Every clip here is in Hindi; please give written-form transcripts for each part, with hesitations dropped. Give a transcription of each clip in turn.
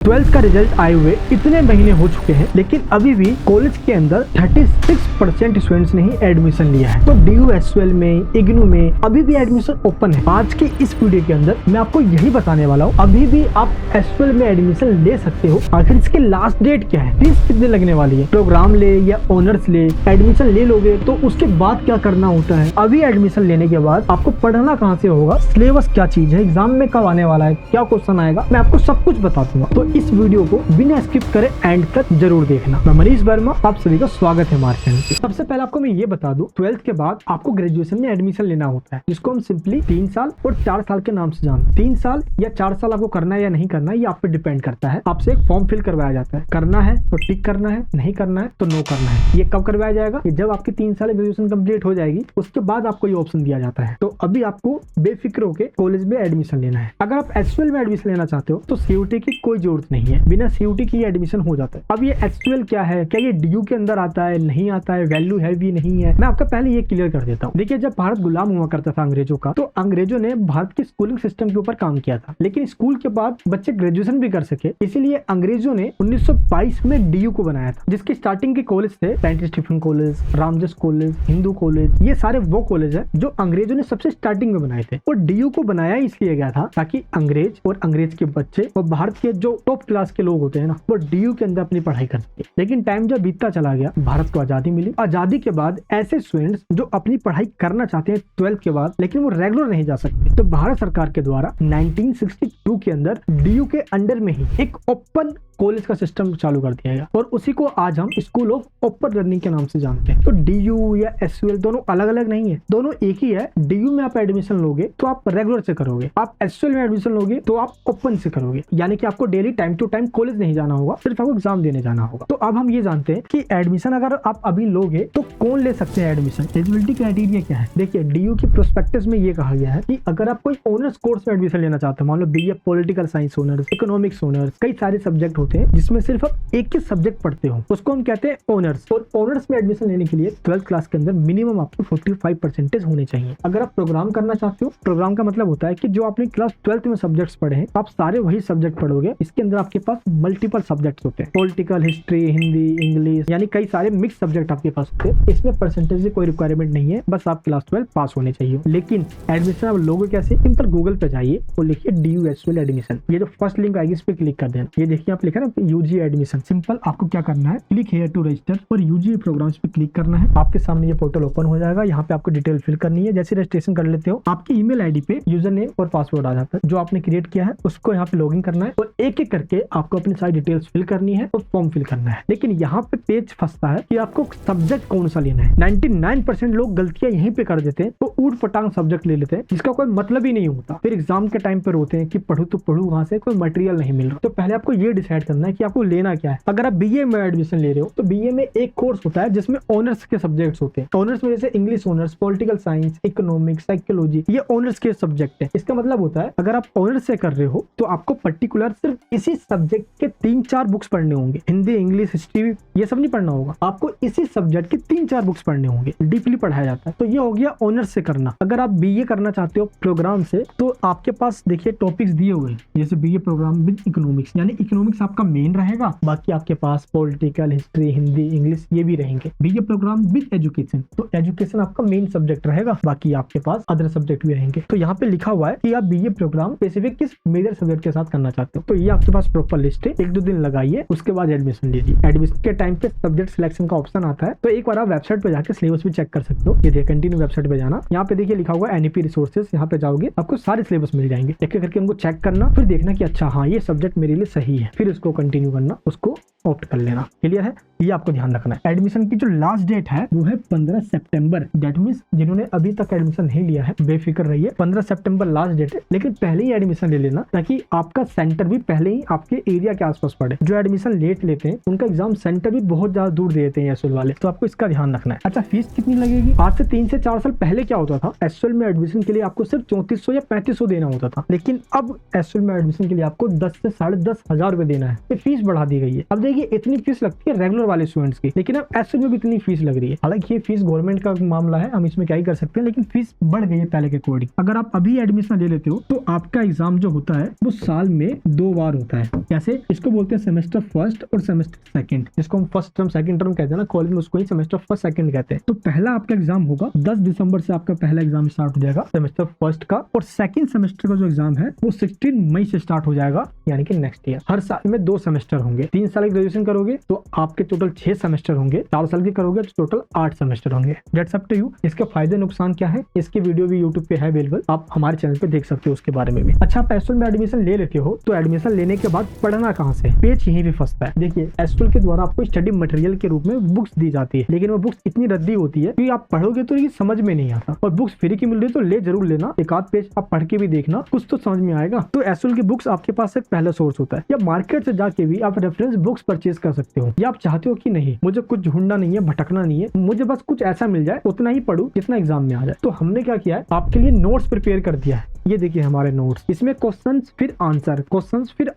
12th का रिजल्ट आए हुए इतने महीने हो चुके हैं, लेकिन अभी भी कॉलेज के अंदर 36% स्टूडेंट्स ने ही एडमिशन लिया है। तो DU-SUL में, इग्नू में अभी भी एडमिशन ओपन है। आज के इस वीडियो के अंदर मैं आपको यही बताने वाला हूँ, अभी भी आप SUL में एडमिशन ले सकते हो। आखिर इसके लास्ट डेट क्या है, फीस कितने लगने वाली है, प्रोग्राम ले या ऑनर्स ले, एडमिशन ले लोगे तो उसके बाद क्या करना होता है, अभी एडमिशन लेने के बाद आपको पढ़ना कहाँ से होगा, सिलेबस क्या चीज है, एग्जाम में कब आने वाला है, क्या क्वेश्चन आएगा, मैं आपको सब कुछ बता दूंगा। तो इस वीडियो को बिना स्किप करे एंड तक जरूर देखना। मैं मनीष वर्मा, आप सभी का स्वागत है हमारे चैनल पे। सबसे पहले आपको मैं ये बता दूं, 12th के बाद आपको ग्रेजुएशन में एडमिशन लेना होता है, जिसको हम सिंपली 3 साल और 4 साल के नाम से जानते हैं। 3 साल या 4 साल आपको करना है या नहीं करना है, ये आप पे डिपेंड करता है। आपसे एक फॉर्म फिल करवाया जाता है, करना है तो टिक करना है, नहीं करना है तो नो करना है। ये कब करवाया जाएगा, जब आपकी 3 साल ग्रेजुएशन कंप्लीट हो जाएगी, उसके बाद आपको ये ऑप्शन दिया जाता है। तो अभी आपको बेफिक्र होकर कॉलेज में एडमिशन लेना है। अगर आप SUL में एडमिशन लेना चाहते हो तो CUT की कोई जरूरत नहीं है, बिना CUT की एडमिशन हो जाता है। अब ये SUL क्या है, क्या ये DU के अंदर आता है, नहीं आता है, वैल्यू है भी नहीं है, मैं आपका पहले ये क्लियर कर देता हूँ। देखिए, जब भारत गुलाम हुआ करता था अंग्रेजों का, तो अंग्रेजों ने भारत के स्कूलिंग सिस्टम के ऊपर काम किया था, लेकिन स्कूल के बाद बच्चे ग्रेजुएशन भी कर सके, इसीलिए अंग्रेजों ने 1922 में DU को बनाया था, जिसकी स्टार्टिंग के कॉलेज थे Saint Stephen college, Ramjas college, Hindu college. ये सारे वो कॉलेज है जो अंग्रेजों ने सबसे स्टार्टिंग में बनाए थे। और DU को बनाया इसलिए गया था ताकि अंग्रेज और अंग्रेज के बच्चे और भारत के जो टॉप क्लास के लोग होते हैं ना, वो DU के अंदर अपनी पढ़ाई कर सके। लेकिन टाइम जब बीतता चला गया, भारत को आजादी मिली। आजादी के बाद ऐसे स्टूडेंट्स जो अपनी पढ़ाई करना चाहते हैं 12th के बाद, लेकिन वो रेगुलर नहीं जा सकते, तो भारत सरकार के द्वारा 1962 के अंदर DU के अंडर में ही एक ओपन कॉलेज का सिस्टम चालू कर दिया गया, और उसी को आज हम स्कूल ऑफ ओपन लर्निंग के नाम से जानते हैं। तो DU या SUL दोनों अलग अलग नहीं है, दोनों एक ही है। DU में आप एडमिशन लोगे तो आप रेगुलर से करोगे, आप SUL में एडमिशन लोगे तो आप ओपन से करोगे, यानी कि आपको daily time to time college नहीं जाना होगा, सिर्फ आपको एग्जाम देने जाना होगा। तो अब हम ये जानते हैं कि एडमिशन अगर आप अभी लोगे तो कौन ले सकते हैं एडमिशन, एलिजिबिलिटी क्राइटेरिया क्या है। देखिए, DU की प्रोस्पेक्टस में ये कहा गया है कि अगर आप कोई ऑनर्स कोर्स में एडमिशन लेना चाहते हो, मान लो BA political science honours, economics honours, कई सारे सब्जेक्ट होते हैं जिसमें सिर्फ आप एक ही सब्जेक्ट पढ़ते हो, उसको हम कहते हैं ऑनर्स। और ऑनर्स में एडमिशन लेने के लिए 12th क्लास के अंदर मिनिमम आपको 45% होने चाहिए। अगर आप प्रोग्राम करना चाहते हो, प्रोग्राम का मतलब होता है कि जो आपने क्लास 12th में सब्जेक्ट्स पढ़े हैं, आप सारे वही सब्जेक्ट पढ़ोगे। इसके अंदर आपके पास मल्टीपल सब्जेक्ट्स होते हैं, पॉलिटिकल, हिस्ट्री, हिंदी, इंग्लिश, यानी कई सारे मिक्स सब्जेक्ट आपके पास होते हैं। इसमें परसेंटेज की कोई रिक्वायरमेंट नहीं है, बस आप क्लास 12 पास होने चाहिए। लेकिन एडमिशन आप लोगोगे कैसे, सिंपल गूगल पे जाइए और लिखिए DU-SUL एडमिशन। ये जो फर्स्ट लिंक आएगी इस पे क्लिक कर देना। ये देखिए आप लिखा ना UG एडमिशन। सिंपल आपको क्या करना है, क्लिक हियर टू रजिस्टर और UG प्रोग्राम्स पे क्लिक करना है। आपके सामने ये पोर्टल ओपन हो जाएगा। यहाँ पे आपको डिटेल फिल करनी है। जैसे रजिस्ट्रेशन कर लेते हो, आपकी ईमेल आईडी पे यूजर नेम और पासवर्ड आ जाता है, जो आपने क्रिएट किया है उसको यहाँ पे लॉगिन करना है, और एक एक करके आपको अपनी सारी डिटेल्स फिल करनी है और फॉर्म फिल करना है। लेकिन यहाँ पे पेज फंसता है कि आपको सब्जेक्ट कौन सा लेना है। 99% लोग गलतियां यहीं पे कर देते हैं, तो ऊट पटांग सब्जेक्ट ले लेते हैं जिसका कोई मतलब ही नहीं होता। फिर एग्जाम के टाइम पे रोते हैं कि पढ़ू तो पढ़ू, वहां से कोई मटेरियल नहीं मिल रहा। तो पहले आपको ये डिसाइड करना है कि आपको लेना क्या है। अगर आप BA में एडमिशन ले रहे हो तो BA में एक कोर्स होता है जिसमें ऑनर्स के सब्जेक्ट्स होते हैं। ऑनर्स में जैसे English honours, political science, economics, psychology, ये ऑनर्स के सब्जेक्ट है। इसका मतलब होता है अगर आप ऑनर्स से कर रहे हो तो आपको पर्टिकुलर सिर्फ इसी सब्जेक्ट के 3-4 बुक्स पढ़ने होंगे। हिंदी, इंग्लिश, हिस्ट्री, ये सब नहीं पढ़ना होगा, आपको इसी सब्जेक्ट के 3-4 बुक्स पढ़ने होंगे। डीपली पढ़ाया जाता है। तो ये हो गया ऑनर्स से करना। अगर आप BA करना चाहते हो प्रोग्राम से, तो आपके पास देखिए टॉपिक्स दिए हुए हैं, जैसे BA प्रोग्राम विद इकोनॉमिक्स, यानी इकोनॉमिक्स आपका मेन रहेगा, बाकी आपके पास पॉलिटिकल, हिस्ट्री, हिंदी, इंग्लिश ये भी रहेंगे। BA प्रोग्राम विद एजुकेशन, तो एजुकेशन आपका मेन सब्जेक्ट रहेगा, बाकी आपके पास अदर सब्जेक्ट भी रहेंगे। तो यहाँ पे लिखा हुआ है कि आप BA प्रोग्राम स्पेसिफिक किस मेजर सब्जेक्ट के साथ करना चाहते हो। तो ये आपके पास प्रॉपर लिस्ट है, 1-2 दिन लगाइए, उसके बाद एडमिशन लीजिए। एडमिशन के टाइम पे सब्जेक्ट सिलेक्शन का ऑप्शन आता है, तो एक बार आप वेबसाइट पे जाकर सिलेबस भी चेक कर सकते हो। ये देखिए, कंटिन्यू वेबसाइट पे जाना, यहाँ पे देखिए लिखा हुआ है NEP रिसोर्सेज, यहाँ पे जाओगे आपको सारे सिलेबस मिल जाएंगे। एक एक करके उनको चेक करना, फिर देखना कि अच्छा हाँ ये सब्जेक्ट मेरे लिए सही है, फिर उसको कंटिन्यू करना, उसको ऑप्ट कर लेना। क्लियर है, ये आपको ध्यान रखना है। एडमिशन की जो लास्ट डेट है वो है 15 सितंबर। दैट मींस जिन्होंने अभी तक एडमिशन नहीं लिया है बेफिक्र रहिए, 15 सितंबर लास्ट डेट है। लेकिन पहले ही एडमिशन ले लेना ताकि आपका सेंटर भी पहले ही आपके एरिया के आसपास पड़े। जो एडमिशन लेट लेते हैं उनका एग्जाम सेंटर भी बहुत ज्यादा दूर दे देते हैं SUL वाले, तो आपको इसका ध्यान रखना है। अच्छा, फीस कितनी लगेगी। आज से 3 से 4 साल पहले क्या होता था, SUL में एडमिशन के लिए आपको सिर्फ 3400 या 3500 देना होता था, लेकिन अब SUL में एडमिशन के लिए आपको 10 से 10,500 रुपए देना है। फीस बढ़ा दी गई है। अब ये इतनी फीस लगती है रेगुलर वाले स्टूडेंट्स की, लेकिन अब एसएल में भी इतनी फीस लग रही है। हालांकि ये फीस गवर्नमेंट का मामला है, हम इसमें क्या ही कर सकते हैं, लेकिन फीस बढ़ गई है पहले के अकॉर्डिंग। अगर आप अभी एडमिशन ले लेते हो तो आपका एग्जाम जो होता है वो साल में 2 बार होता है। कैसे? इसको बोलते हैं सेमेस्टर फर्स्ट और सेमेस्टर सेकंड, जिसको हम फर्स्ट टर्म सेकंड टर्म कहते हैं ना कॉलेज में, उसको ही सेमेस्टर फर्स्ट सेकंड कहते हैं। तो पहला आपका एग्जाम होगा 10 दिसंबर से आपका पहला एग्जाम स्टार्ट हो जाएगा सेमेस्टर फर्स्ट का, और सेकंड सेमेस्टर का जो एग्जाम है वो 16 मई से स्टार्ट हो जाएगा, यानी कि नेक्स्ट ईयर। हर साल में 2 सेमेस्टर होंगे। 3 साल की ग्रेजुएशन करोगे तो आपके टोटल 6 सेमेस्टर होंगे, 4 साल की करोगे तो टोटल 8 सेमेस्टर होंगे। That's up to you. इसके फायदे नुकसान क्या है, इसकी वीडियो भी यूट्यूब पे है अवेलेबल, आप हमारे चैनल पे देख सकते हो उसके बारे में भी। अच्छा, आप एसएल में एडमिशन ले लेते हो तो एडमिशन लेने के बाद पढ़ना कहाँ से, पेज यहीं पे फंसता है। देखिए, एसएल के द्वारा आपको स्टडी मटेरियल के रूप में बुक्स दी जाती है, लेकिन वो बुक्स इतनी रद्दी होती है कि आप पढ़ोगे तो ये समझ में नहीं आता, और बुक्स फ्री की मिल रही है तो ले जरूर लेना, एक आध पेज आप पढ़ के भी देखना, कुछ तो समझ में आएगा। तो एसएल की बुक्स आपके पास एक पहला सोर्स होता है, या मार्केट से जाके भी आप रेफरेंस बुक्स परचेज कर सकते हो। या आप चाहते हो कि नहीं, मुझे कुछ ढूंढना नहीं है, भटकना नहीं है, मुझे बस कुछ ऐसा मिल जाए, उतना ही पढ़ूं जितना एग्जाम में आ जाए, तो हमने क्या किया है, आपके लिए नोट्स प्रिपेयर कर दिया है। ये देखिए हमारे नोट्स, इसमें क्वेश्चंस फिर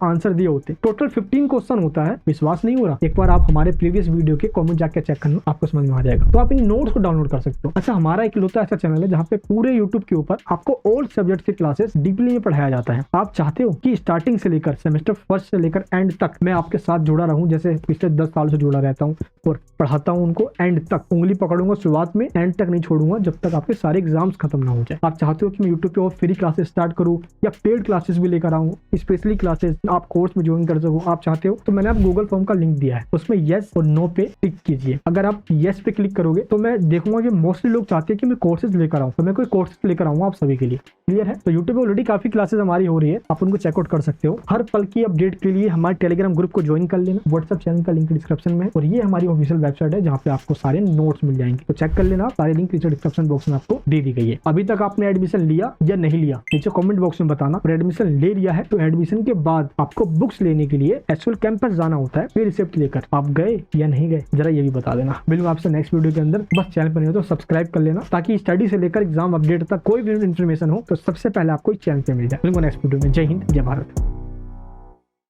आंसर दिए होते हैं। टोटल 15 क्वेश्चन होता है। विश्वास नहीं हो रहा, एक बार आप हमारे प्रीवियस वीडियो के कमेंट जाके चेक करना, आपको समझ में आ जाएगा। तो आप इन नोट्स को डाउनलोड कर सकते हो। अच्छा, हमारा इकलौता ऐसा चैनल है जहाँ पे पूरे यूट्यूब के ऊपर आपको ऑल सब्जेक्ट की क्लासेस डीपली में पढ़ाया जाता है। आप चाहते हो कि स्टार्टिंग से लेकर सेमेस्टर फर्स्ट से लेकर एंड तक मैं आपके साथ जुड़ा रहूं, जैसे पिछले 10 साल से जुड़ा रहता हूँ और पढ़ाता हूँ उनको एंड तक, उंगली पकड़ूंगा शुरुआत में, एंड तक नहीं छोड़ूंगा जब तक आपके सारे एग्जाम्स खत्म ना हो जाए। आप चाहते हो कि मैं यूट्यूब पे और फ्री क्लासेस स्टार्ट करूँ या पेड क्लासेस भी लेकर आऊँ, स्पेशली क्लासेस आप कोर्स में ज्वाइन कर सको, आप चाहते हो तो मैंने आप गूगल फॉर्म का लिंक दिया है, उसमें येस और नो पे टिक कीजिए। अगर आप येस पे क्लिक करोगे तो मैं देखूंगा कि मोस्टली लोग चाहते हैं कि मैं कोर्सेज लेकर आऊँ, तो मैं कोई कोर्सेज लेकर आऊंगा आप सभी के लिए। क्लियर है? तो यूट्यूब पे ऑलरेडी काफी क्लासेस हमारी हो रही है, आप उनको चेकआउट कर सकते हो। हर पल की अपडेट के लिए हमारे टेलीग्राम ग्रुप को ज्वाइन कर लेना, व्हाट्सएप चैनल का लिंक डिस्क्रिप्शन में, और ये हमारी ऑफिशियल वेबसाइट है जहाँ पे आपको सारे नोट्स मिल जाएंगे, तो चेक कर लेना। सारे लिंक नीचे डिस्क्रिप्शन बॉक्स में आपको दे दी गई है। अभी तक आपने एडमिशन लिया या नहीं लिया, नीचे कमेंट बॉक्स में बताना। और एडमिशन ले लिया है तो एडमिशन के बाद आपको बुक्स लेने के लिए एसएल कैंपस जाना होता है, फिर रिसिप्ट लेकर आप गए या नहीं गए, जरा ये भी बता देना। मिलूंगा आपसे नेक्स्ट वीडियो के अंदर। बस चैनल पर नहीं हो तो सब्सक्राइब कर लेना, ताकि स्टडी से लेकर एग्जाम अपडेट तक कोई भी इन्फॉर्मेशन हो तो सबसे पहले आपको इस चैनल पे मिल जाए। मिलूंगा नेक्स्ट वीडियो में। जय हिंद, जय भारत।